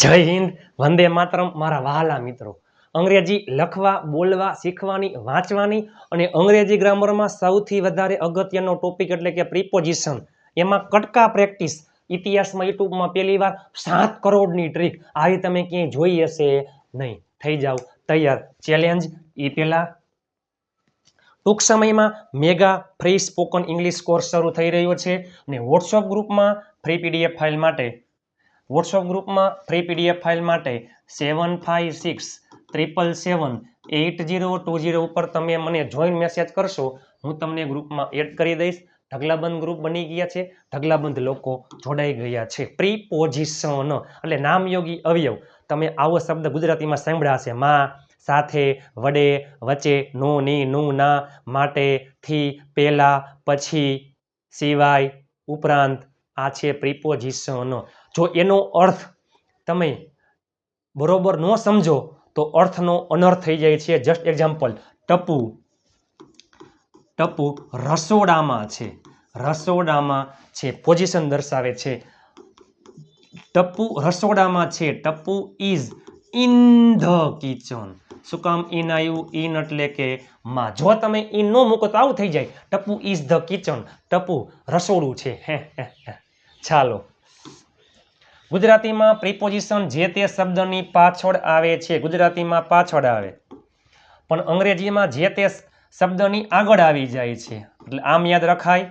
જય હિન્દ, વંદે માતરમ મારા વહાલા મિત્રો। અંગ્રેજી લખવા, બોલવા, શીખવાની, વાંચવાની અને અંગ્રેજી ગ્રામરમાં સૌથી વધારે અગત્યનો ટોપિક એટલે કે પ્રિપોઝિશન, એમાં કટકા પ્રેક્ટિસ। ઇતિહાસમાં યુટ્યુબમાં પહેલીવાર 7 કરોડની ટ્રીક આવી તમે ક્યાંય જોઈ હશે નહીં। થઈ જાવ તૈયાર, ચેલેન્જ એ પહેલા ટૂંક સમયમાં mega free spoken English course શરૂ થઈ રહ્યો છે અને વોટ્સઅપ ગ્રુપમાં ફ્રી પીડીએફ ફાઇલ માટે માટે 7567778020 ઉપર તમે મને જોઈન મેસેજ કરશો, હું તમને ગ્રુપમાં એડ કરી દઈશ। ઢગલાબંધ ગ્રુપ બની ગયા છે, ઢગલાબંધ લોકો જોડાઈ ગયા છે। પ્રીપોઝિશન એટલે નામયોગી અવયવ। તમે આવો શબ્દ ગુજરાતીમાં સાંભળ્યા હશે, માં, સાથે, વડે, વચ્ચે, નો, ની, નું, ના, માટે, થી, પહેલા, પછી, સિવાય, ઉપરાંત। આ છે પ્રીપોઝિશન। જો એનો અર્થ તમે બરોબર ન સમજો તો અર્થનો અનર્થ થઈ જાય છે। જસ્ટ એક્ઝામ્પલ, ટપુ રસોડામાં છે, પોઝિશન દર્શાવે છે। ટપુ રસોડામાં છે, Tapu is in the kitchen. શું કામ ઇન આવ્યું? ઇન એટલે કે માં। જો તમે ઇન ન મૂકો તો આવું થઈ જાય, Tapu is the kitchen, Tapu રસોડું છે। ચાલો, ગુજરાતીમાં પ્રિપોઝિશન જે તે શબ્દની પાછળ આવે છે, ગુજરાતીમાં પાછળ આવે, પણ અંગ્રેજીમાં જે તે શબ્દની આગળ આવી જાય છે। એટલે આમ યાદ રખાય,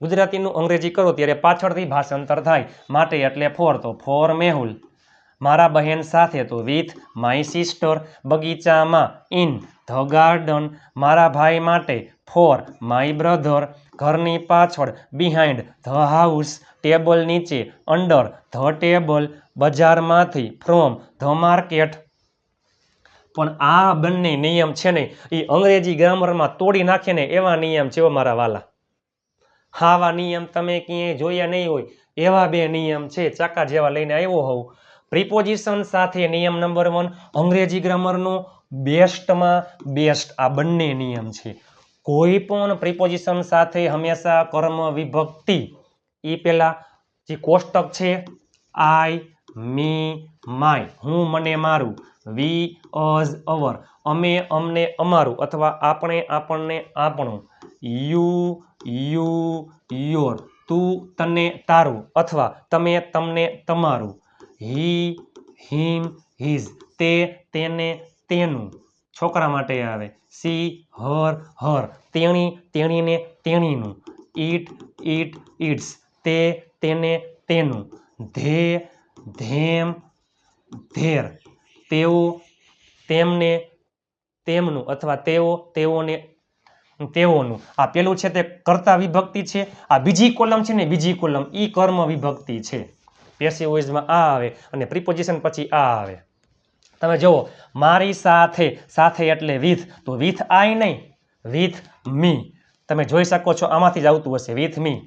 ગુજરાતીનું અંગ્રેજી કરો ત્યારે પાછળથી ભાષાંતર થાય। માટે એટલે ફોર, તો ફોર મેહુલ। મારા બહેન સાથે, તો વિથ માય સિસ્ટર। બગીચામાં, ઇન ધ ગાર્ડન। મારા ભાઈ માટે, ફોર માય બ્રધર। ઘરની પાછળ, બિહાઇન્ડ ધ હાઉસ। ટેબલ નીચે, અંડર ધ ટેબલ। બજારમાંથી, ફ્રોમ ધ માર્કેટ। પણ આ બંને નિયમ છે ને એ અંગ્રેજી ગ્રામરમાં તોડી નાખે ને એવા નિયમ છે મારા વાલા। આવા નિયમ તમે ક્યાંય જોયા નહીં હોય એવા બે નિયમ છે, ચાકા જેવા લઈને આવ્યો હોઉં। પ્રિપોઝિશન સાથે નિયમ નંબર 1, અંગ્રેજી ગ્રામરનો બેસ્ટમાં બેસ્ટ આ બંને નિયમ છે। કોઈ પણ પ્રિપોઝિશન સાથે હંમેશા કર્મ વિભક્તિ, એ પેલા જે કોષ્ટક છે, આઈ, મી, માય, હું મને મારું, વી, અઝ, અવર, અમે અમને અમારું અથવા આપણે આપણને આપણું, યુ, યોર, તું તને તારું અથવા તમે તમને તમારું, હી, હિમ, હિઝ, તે તેને તેનું, છોકરા માટે આવે, સી, હર, તેણી તેણીને તેણીનું, ઇટ, ઇટ્સ, તે તેને તેનું, ધે, ધેમ, ધેર, તેઓ તેમને તેમનું અથવા તેઓ તેઓને તેઓનું। આ પેલું છે તે કર્તા વિભક્તિ છે, આ બીજી કોલમ છે ને બીજી કોલમ ઈ કર્મ વિભક્તિ છે। પેસિવ વોઇસમાં આ આવે અને પ્રિપોઝિશન પછી આ આવે। તમે જુઓ, મારી સાથે, સાથે એટલે વિથ, તો વિથ આઈ નહીં, વિથ મી। તમે જોઈ શકો છો આમાંથી જ આવતું હશે, વિથ મી।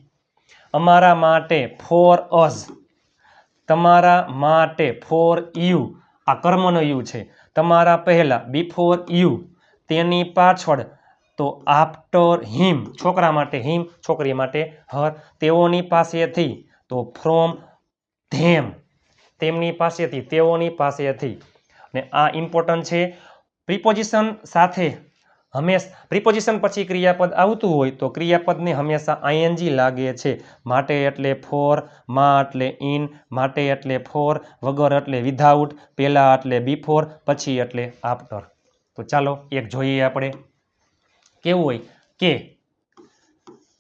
અમારા માટે, ફોર અઝ। તમારા માટે, ફોર યુ, આ કર્મનો યુ છે। તમારા પહેલા, બિફોર યુ। તેની પાછળ, તો આફ્ટર હિમ, છોકરા માટે હિમ, છોકરી માટે હર। તેઓની પાસેથી, તો ફ્રોમ ધેમ, તેમની પાસેથી, તેઓની પાસેથી। ને આ ઇમ્પોર્ટન્ટ છે, પ્રિપોઝિશન સાથે પ્રિપોઝિશન પછી ક્રિયાપદ આવતું હોય તો ક્રિયાપદને હંમેશા આઈએનજી લાગે છે। માટે એટલે ફોર, માં એટલે ઇન, માટે એટલે ફોર, વગર એટલે વિધાઉટ, પહેલા એટલે બિફોર, પછી એટલે આફ્ટર। તો ચાલો એક જોઈએ આપણે, કેવું હોય કે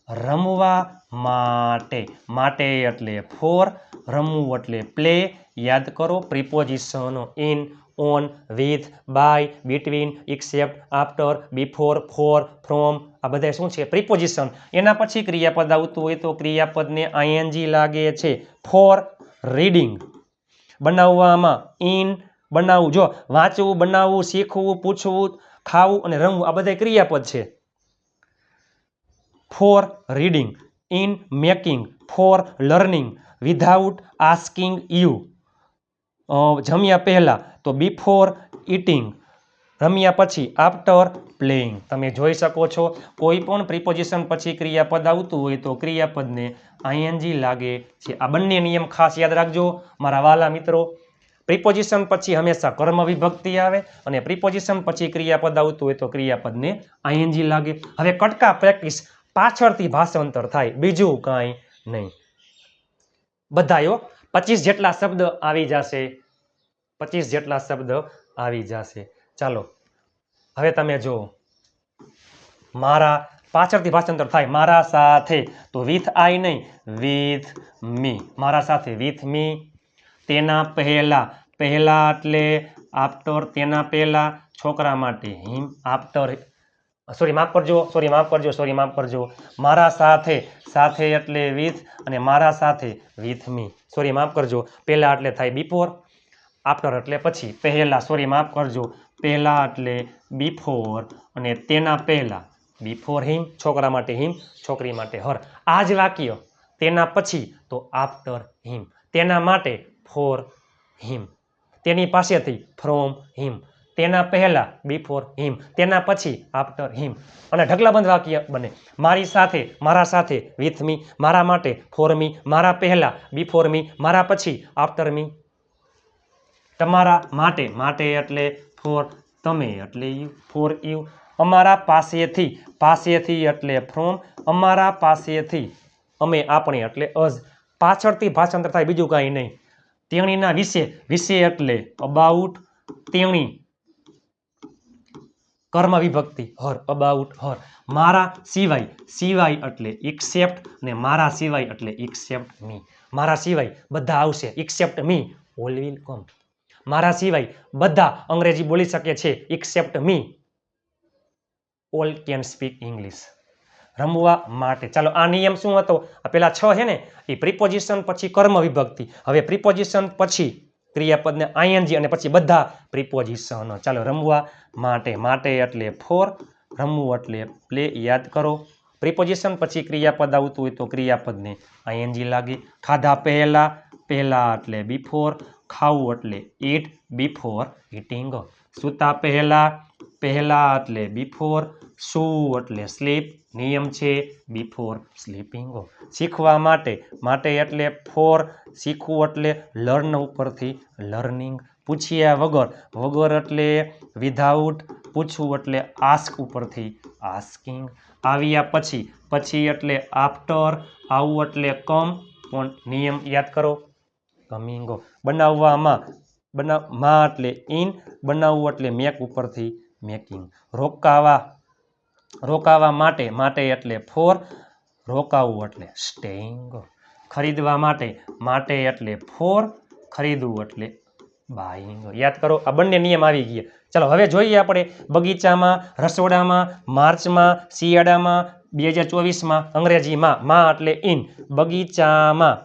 રમવા માટે, માટે એટલે ફોર, રમવું એટલે પ્લે। યાદ કરો પ્રિપોઝિશનો, in, on, with, by, between, except, after, before, for, from, આ બધા શું છે? પ્રિપોઝિશન। એના પછી ક્રિયાપદ આવતું હોય તો ક્રિયાપદને આઈએનજી લાગે છે। ફોર રીડિંગ, બનાવવામાં, ઇન, બનાવવું, જો વાંચવું, બનાવવું, શીખવું, પૂછવું, ખાવું અને રમવું આ બધા ક્રિયાપદ છે। For reading, in making, for learning, without asking you, જમ્યા પહેલા, તો બિફોર ઇટિંગ, રમ્યા પછી, આફ્ટર પ્લેઇંગ। તમે જોઈ શકો છો કોઈ પણ પ્રિપોઝિશન પછી ક્રિયાપદ આવતું હોય તો ક્રિયાપદને આઈએનજી લાગે છે। આ બંને નિયમ ખાસ યાદ રાખજો મારા વાલા મિત્રો। પ્રિપોઝિશન પછી હંમેશા કર્મ વિભક્તિ આવે અને પ્રિપોઝિશન પછી ક્રિયાપદ આવતું હોય તો ક્રિયાપદને આઈએનજી લાગે. હવે કટકા પ્રેક્ટિસ પાછળથી ભાષાંતર થાય, બીજું કાંઈ નહીં. બધાયો 25 જેટલા શબ્દ આવી જશે, 25 જેટલા શબ્દ આવી જશે. ચાલો હવે તમે જો મારા પાછળથી ભાષાંતર થાય મારા સાથે, તો વિથ આઈ નહીં, વિથ મી. મારા સાથે વિથ મી. તેના પહેલા, પહેલા એટલે આફ્ટર, તેના પહેલા છોકરા માટે હિમ, આફ્ટર માફ કરજો. મારા સાથે, સાથે એટલે વિથ અને મારા સાથે વિથ મી. માફ કરજો. પહેલા એટલે થાય બિફોર, આફ્ટર એટલે પછી, પહેલા માફ કરજો. પહેલા એટલે બિફોર અને તેના પહેલા બિફોર હિમ, છોકરા માટે હિમ, છોકરી માટે હર. આ જ વાક્ય તેના પછી તો આફ્ટર હિમ, તેના માટે ફોર હિમ, તેની પાસેથી ફ્રોમ હિમ, તેના પહેલા બિફોર હિમ, તેના પછી આફ્ટર હિમ. અને ઢગલાબંધ વાક્ય બને. મારી સાથે, મારા સાથે વિથ મી, મારા માટે ફોર મી, મારા પહેલા બિફોર મી, મારા પછી આફ્ટર મી. તમારા માટે, માટે એટલે ફોર, તમે એટલે યુ, ફોર યુ. અમારા પાસેથી, પાસેથી એટલે ફ્રોમ, અમારા પાસેથી, અમે આપણે એટલે અઝ. પાછળથી ભાષાંતર થાય, બીજું કાંઈ નહીં. તેણીના વિશે, વિશે એટલે અબાઉટ, તેણી કર્મ વિભક્તિ હર, અબાઉટ હર. મારા સિવાય, સિવાય એટલે એક્સેપ્ટ ને મારા સિવાય એટલે એક્સેપ્ટ મી. મારા સિવાય બધા આવશે, except me all will come. મારા સિવાય બધા અંગ્રેજી બોલી શકે છે, except me all can speak English. રમવા માટે. ચાલો આ નિયમ શું હતો? આ પેલા 6 છે ને, એ પ્રિપોઝિશન પછી કર્મ વિભક્તિ. હવે પ્રિપોઝિશન પછી ક્રિયાપદને આઈએનજી અને પછી બધા પ્રિપોઝિશન. ચાલો રમવા માટે, માટે એટલે ફોર, રમવું એટલે પ્લે, યાદ કરો. પ્રિપોઝિશન પછી ક્રિયાપદ આવતું હોય તો ક્રિયાપદને આઈએનજી લાગે. ખાધા પહેલા, પહેલા એટલે બિફોર, ખાવું એટલે ઈટ, બિફોર ઈટિંગ. સૂતા પહેલા, પહેલા એટલે બિફોર, સૂવું એટલે સ્લીપ, નિયમ છે બિફોર સ્લીપિંગ. શીખવા માટે, માટે એટલે ફોર, શીખવું એટલે લર્ન ઉપરથી લર્નિંગ. પૂછ્યા વગર, વગર એટલે વિધાઉટ, પૂછવું એટલે આસ્ક ઉપરથી આસ્કિંગ. આવ્યા પછી, પછી એટલે આફ્ટર, આવું એટલે કમ, પણ નિયમ યાદ કરો કમિંગ. બનાવવામાં, માં એટલે ઇન, બનાવવું એટલે મેક ઉપરથી મેકિંગ. રોકાવા, રોકાવા માટે, માટે એટલે ફોર, રોકાવું એટલે સ્ટેઇંગ. ખરીદવા માટે, માટે એટલે ફોર, ખરીદવું એટલે બાઇંગ. યાદ કરો, આ બંને નિયમ આવી ગયા. ચાલો હવે જોઈએ આપણે બગીચામાં, રસોડામાં, માર્ચમાં, શિયાળામાં, 2024માં, અંગ્રેજીમાં માં એટલે ઇન. બગીચામાં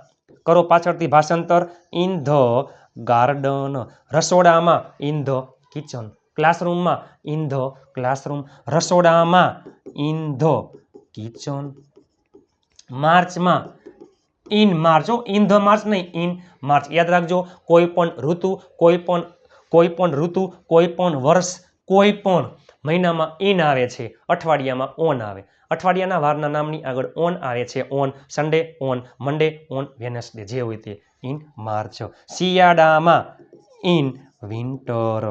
કરો પાછળથી ભાષાંતર, ઇન ધ ગાર્ડન. રસોડામાં ઇન ધ કિચન. ક્લાસરૂમમાં ઇન ધ ક્લાસરૂમ. રસોડામાં ઇન ધ કિચન. માર્ચમાં in March, in the March નહીં, ઇન માર્ચ. યાદ રાખજો, કોઈ પણ ઋતુ, કોઈ પણ ઋતુ, કોઈ પણ વર્ષ, કોઈ પણ મહિનામાં ઇન આવે છે, અઠવાડિયામાં ઓન આવે. અઠવાડિયાના વારના નામની આગળ ઓન આવે છે. On Sunday, on Monday, on Wednesday, જે હોય તે ઇન માર્ચ. શિયાળામાં ઇન વિન્ટર.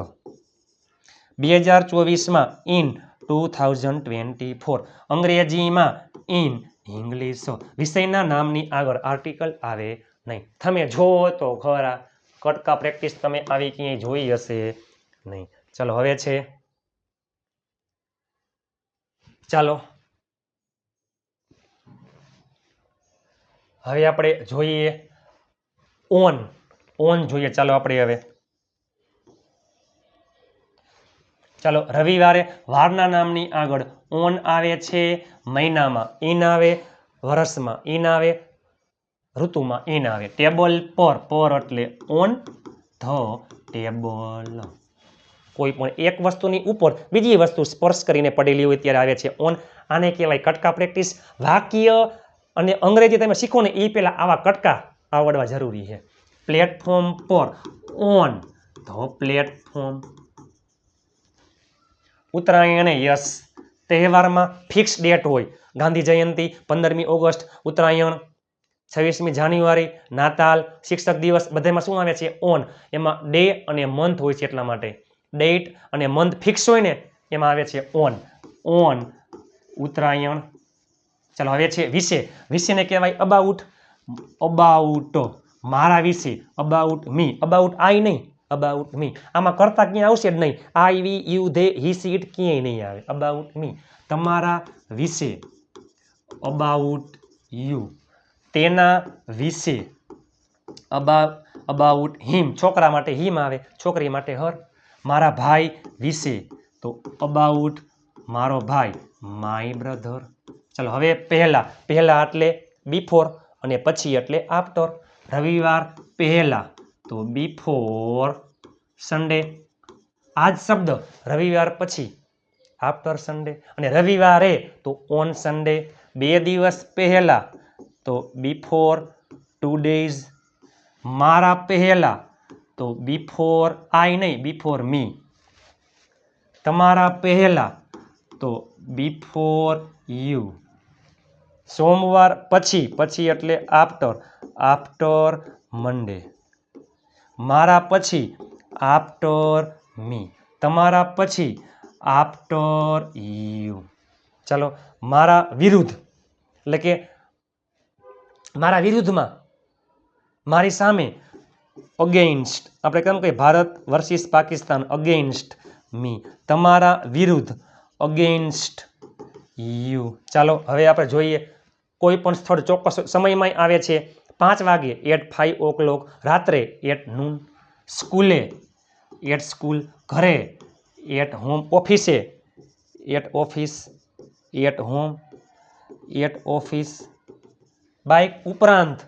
2024માં ઇન 2024. અંગ્રેજીમાં ઇન ઇંગ્લિશ. વિષયના નામની આગળ આર્ટિકલ આવે નહીં. તમે જો તો ખરા, કટકા પ્રેક્ટિસ તમે આવી ક્યાંય જોઈ હશે નહીં. ચાલો હવે છે, ચાલો હવે આપણે જોઈએ ઓન. ઓન જોઈએ ચાલો આપણે હવે. ચાલો રવિવારે વારના નામની આગળ ઓન આવે છે, મહિનામાં ઇન આવે, વર્ષમાં ઇન આવે, ઋતુમાં ઇન આવે. ટેબલ પર, પર એટલે ઓન ધ ટેબલ. કોઈ પણ એક વસ્તુની ઉપર બીજી વસ્તુ સ્પર્શ કરીને પડેલી હોય ત્યારે આવે છે ઓન. આને કહેવાય કટકા પ્રેક્ટિસ. વાક્ય અને અંગ્રેજી તમે શીખો ને એ પહેલા આવા કટકા આવડવા જરૂરી છે. પ્લેટફોર્મ પર, ઓન ધ પ્લેટફોર્મ. ઉત્તરાયણે યસ. તહેવારમાં ફિક્સ ડેટ હોય, ગાંધી જયંતિ, 15મી ઓગસ્ટ, ઉત્તરાયણ. 26મી જાન્યુઆરી, નાતાલ, શિક્ષક દિવસ બધામાં શું આવે છે? ઓન. એમાં ડે અને મંથ હોય છે એટલા માટે. ડેટ અને મંથ ફિક્સ હોય ને એમાં આવે છે ઓન. ઓન ઉત્તરાયણ. ચાલો હવે છે વિશે. વિશેને કહેવાય અબાઉટ. અબાઉટ મારા વિશે. About me. અબાઉટ આઈ નહીં, અબાઉટ મી. આમાં કરતા ક્યાં આવશે જ નહીં. I, we, you, they, he, she, it ક્યાંય નહીં આવે. About me. તમારા વિશે. About you. તેના વિશે. About him. છોકરા માટે હિમ આવે, છોકરી માટે હર. મારા ભાઈ વિશે તો અબાઉટ મારો ભાઈ, માય બ્રધર. ચાલો હવે પહેલા. પહેલા એટલે બિફોર અને પછી એટલે આફ્ટર. રવિવાર પહેલા તો બિફોર સન્ડે. આ જ શબ્દ રવિવાર પછી આફ્ટર સન્ડે. અને રવિવારે તો ઓન સન્ડે. 2 દિવસ પહેલા તો બિફોર 2 days. મારા પહેલા તો બિફોર આઈ નહીં, બિફોર મી. તમારા પહેલા તો બિફોર યુ. સોમવાર પછી. પછી એટલે આફ્ટર. આફ્ટર મંડે. મારા પછી આફ્ટર મી. તમારા પછી આફ્ટર યુ. ચાલો મારા વિરુદ્ધ એટલે કે મારા વિરુદ્ધમાં, મારી સામે. અગેન્સ્ટ. આપણે કેમ કહીએ ભારત વર્સિસ પાકિસ્તાન, અગેન્સ્ટ મી. તમારા વિરુદ્ધ અગેન્સ્ટ યુ. ચાલો હવે આપણે જોઈએ કોઈ પણ સ્થળ ચોક્કસ સમયમાં આવે છે. 5 વાગે એટ 5 o'clock. રાત્રે એટ નૂન. સ્કૂલે એટ સ્કૂલ. ઘરે એટ હોમ. ઓફિસે at office. At home at office. Bike ઉપરાંત.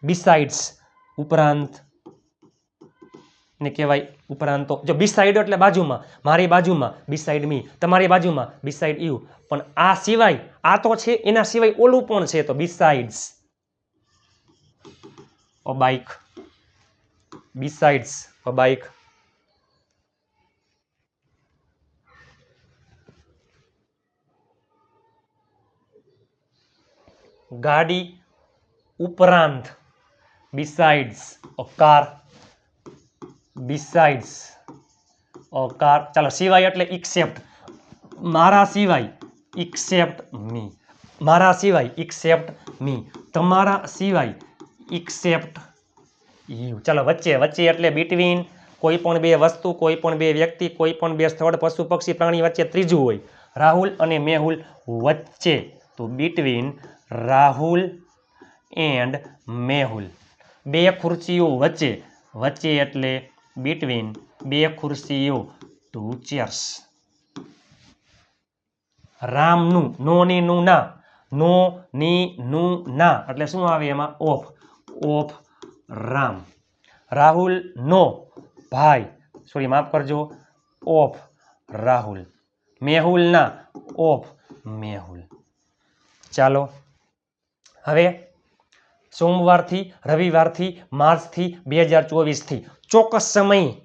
બિસાઇડ્સ ઉપરાંત ને કહેવાય. ઉપરાંત તો જો બિસાઇડ એટલે બાજુમાં, મારી બાજુમાં બિસાઇડ મી, તમારી બાજુમાં બિસાઇડ યુ. પણ આ સિવાય, આ તો છે એના સિવાય ઓલું પણ છે તો બિસાઇડ્સ. અ બાઇક. બિસાઇડ્સ અ બાઇક. ગાડી ઉપરાંત. Besides a car. Besides a car. ચાલો સિવાય એટલે ઇક્સેપ્ટ. મારા સિવાય ઇક્સેપ્ટ મી. મારા સિવાય ઇક્સેપ્ટ મી. તમારા સિવાય ઇક્સેપ્ટ યુ. ચાલો વચ્ચે. વચ્ચે એટલે બિટવીન. કોઈ પણ બે વસ્તુ, કોઈ પણ બે વ્યક્તિ, કોઈ પણ બે સ્થળ, પશુ પક્ષી પ્રાણી વચ્ચે ત્રીજું હોય. રાહુલ અને મેહુલ વચ્ચે તો બિટવીન રાહુલ એન્ડ મેહુલ. 2 ખુરશીઓ વચ્ચે. વચ્ચે એટલે બિટવીન 2 ખુરશીઓ, 2 chairs. રામનું. નો ની નું ના. નો ની નું ના એટલે શું આવે એમાં? ઓફ. ઓફ રામ. રાહુલ નો ભાઈ. સોરી માફ કરજો, ઓફ રાહુલ. મેહુલ ના. ઓફ મેહુલ. ચાલો હવે સોમવારથી, રવિવારથી, માર્ચથી, 2024થી ચોક્કસ સમય,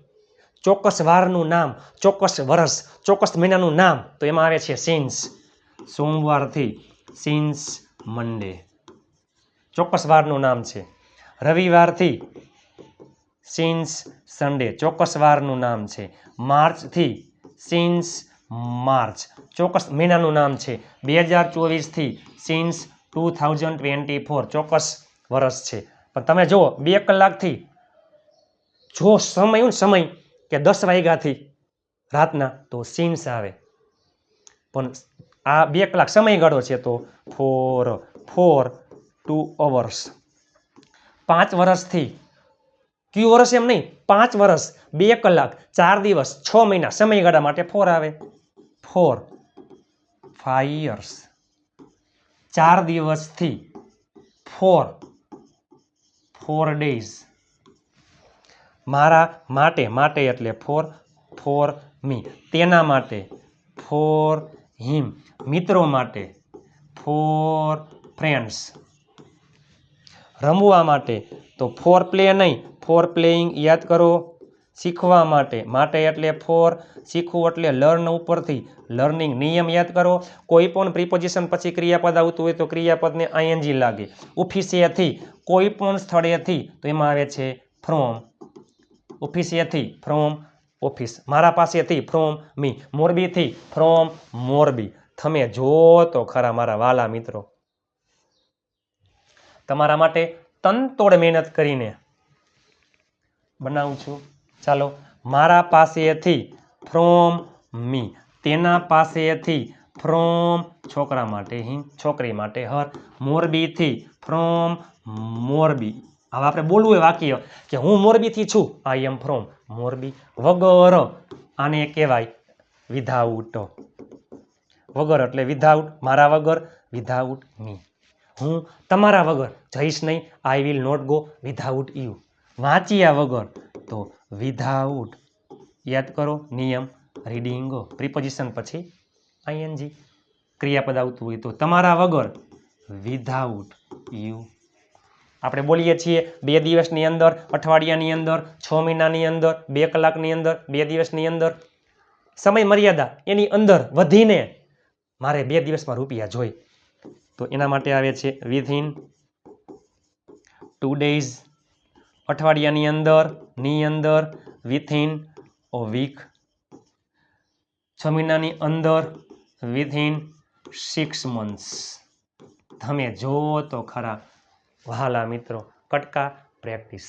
ચોક્કસ વારનું નામ, ચોક્કસ વર્ષ, ચોક્કસ મહિનાનું નામ તો એમાં આવે છે સિન્સ. સોમવારથી સિન્સ મંડે ચોક્કસ વારનું નામ છે. રવિવારથી સિન્સ સન્ડે ચોક્કસ વારનું નામ છે. માર્ચથી સિન્સ માર્ચ ચોક્કસ મહિનાનું નામ છે. 2024થી સિન્સ 2024 ચોક્કસ વર્ષ છે. પણ તમે જુઓ 2 કલાકથી જો સમય હોય ને સમય કે 10 વાગ્યાથી રાતના તો સિન્સ આવે. પણ આ 2 કલાક સમયગાળો છે તો 2 hours. 5 વર્ષથી કયું વર્ષ એમ નહીં, 5 વર્ષ 2 કલાક 4 દિવસ 6 મહિના સમયગાળા માટે 4 આવે. 5 years. 4 દિવસથી 4 days. મારા માટે. માટે એટલે for me. તેના માટે for him. મિત્રો માટે for friends. રમવા માટે તો for play નહીં, for playing યાદ કરો. શીખવા માટે, માટે એટલે ફોર, શીખવું એટલે લર્ન ઉપરથી લર્નિંગ, નિયમ યાદ કરો. કોઈ પણ પ્રિપોઝિશન પછી ક્રિયાપદ આવતું હોય તો ક્રિયાપદને આઈએનજી લાગે. ઓફિસેથી, કોઈ પણ સ્થળેથી તો એમાં આવે છે ફ્રોમ. ઓફિસેથી ફ્રોમ ઓફિસ, મારા પાસેથી ફ્રોમ મી, મોરબીથી ફ્રોમ મોરબી. તમે જો તો ખરા મારા વાલા મિત્રો, તમારા માટે તનતોડ મહેનત કરીને બનાવું છું. ચાલો, મારા પાસેથી ફ્રોમ મી, તેના પાસેથી ફ્રોમ છોકરા માટે હિમ, છોકરી માટે હર, મોરબીથી ફ્રોમ મોરબી. હવે આપણે બોલવું એ વાક્ય કે હું મોરબીથી છું, આઈ એમ ફ્રોમ મોરબી. વગર, આને કહેવાય વિધાઉટ. વગર એટલે વિધાઉટ, મારા વગર વિધાઉટ મી. હું તમારા વગર જઈશ નહીં, I will not go without you. વાંચ્યા વગર તો વિધાઉટ, યાદ કરો નિયમ, રીડિંગ. પ્રિપોઝિશન પછી આઈએનજી. ક્રિયાપદ આવતું હોય તો તમારા વગર વિધાઉટ યુ. આપણે બોલીએ છીએ 2 દિવસની અંદર, અઠવાડિયાની અંદર, 6 મહિનાની અંદર, 2 કલાકની અંદર, 2 દિવસની અંદર, સમય મર્યાદા એની અંદર વધીને મારે 2 દિવસમાં રૂપિયા જોઈ, તો એના માટે આવે છે વિથિન 2 days. અઠવાડિયાની અંદર, ની અંદર, વિથિન અ વીક. 6 મહિનાની અંદર, વિથિન 6 months. તમે જો તો ખરા વહાલા મિત્રો, કટકા પ્રેક્ટિસ,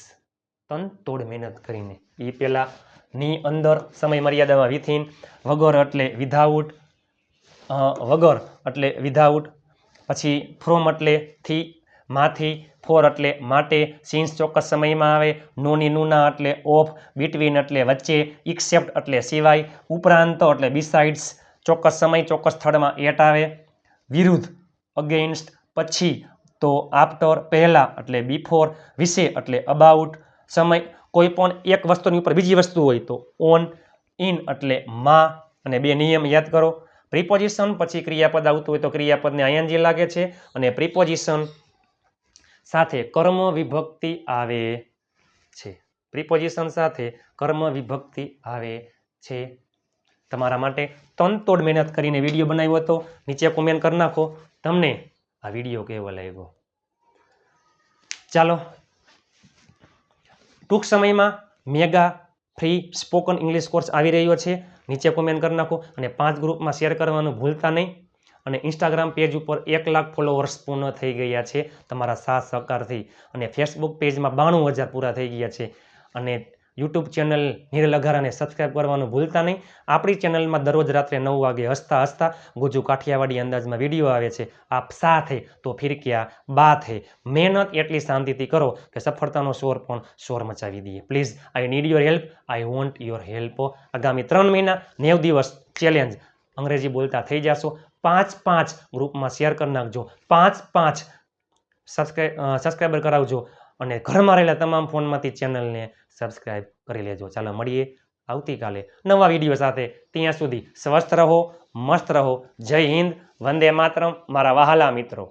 તનતોડ મહેનત કરીને. એ પહેલા ની અંદર સમય મર્યાદામાં વિથિન, વગર એટલે વિધાઉટ, વગર એટલે વિધાઉટ, પછી ફ્રોમ એટલે થી, માંથી, ફોર એટલે માટે, સિન્સ ચોક્કસ સમયમાં આવે, નોની નુના એટલે ઓફ, બિટવીન એટલે વચ્ચે, એક્સેપ્ટ એટલે સિવાય, ઉપરાંત એટલે બિસાઇડ્સ, ચોક્કસ સમય ચોક્કસ સ્થળમાં એટ આવે, વિરુદ્ધ અગેન્સ્ટ, પછી તો આફ્ટર, પહેલા એટલે બિફોર, વિશે એટલે અબાઉટ, સમય કોઈ પણ એક વસ્તુની ઉપર બીજી વસ્તુ હોય તો ઓન, ઇન એટલે માં. અને 2 નિયમ યાદ કરો. પ્રિપોઝિશન પછી ક્રિયાપદ આવતું હોય તો ક્રિયાપદને આઈએનજી લાગે છે, અને પ્રિપોઝિશન સાથે કર્મ વિભક્તિ આવે છે. પ્રિપોઝિશન સાથે કર્મ વિભક્તિ આવે છે. તમારા માટે તનતોડ મહેનત કરીને વિડીયો બનાવ્યો હતો. નીચે કોમેન્ટ કરી નાખો તમને આ વિડીયો કેવો લાગ્યો. ચાલો, ટૂંક સમયમાં mega free spoken English course આવી રહ્યો છે. નીચે કોમેન્ટ કરી નાખો અને 5 ગ્રુપમાં શેર કરવાનું ભૂલતા નહીં. અને ઇન્સ્ટાગ્રામ પેજ ઉપર 1 લાખ ફોલોવર્સ પૂર્ણ થઈ ગયા છે તમારા સાથ સહકારથી. અને ફેસબુક પેજમાં 92,000 પૂરા થઈ ગયા છે. અને યુટ્યુબ ચેનલ નિરલ અઘારાને સબસ્ક્રાઈબ કરવાનું ભૂલતા નહીં. આપણી ચેનલમાં દરરોજ રાત્રે 9 વાગે હસતા હસતા ગુજુ કાઠિયાવાડી અંદાજમાં વિડીયો આવે છે. આપ સાથે તો ફિર ક્યા બાત હે. મહેનત એટલી શાંતિથી કરો કે સફળતાનો શોર પણ શોર મચાવી દઈએ. Please, I need your help, I want your help. આગામી 3 મહિના 90 દિવસ ચેલેન્જ, અંગ્રેજી બોલતા થઈ જશો. 5 ગ્રુપમાં શેર કરી નાખજો. 5 સબસ્ક્રાઈબર કરાવજો. અને ઘરમાં રહેલા તમામ ફોનમાંથી ચેનલને સબસ્ક્રાઈબ કરી લેજો. ચાલો, મળીએ આવતીકાલે નવા વિડીયો સાથે. ત્યાં સુધી સ્વસ્થ રહો, મસ્ત રહો. જય હિન્દ, વંદે માતરમ મારા વહાલા મિત્રો.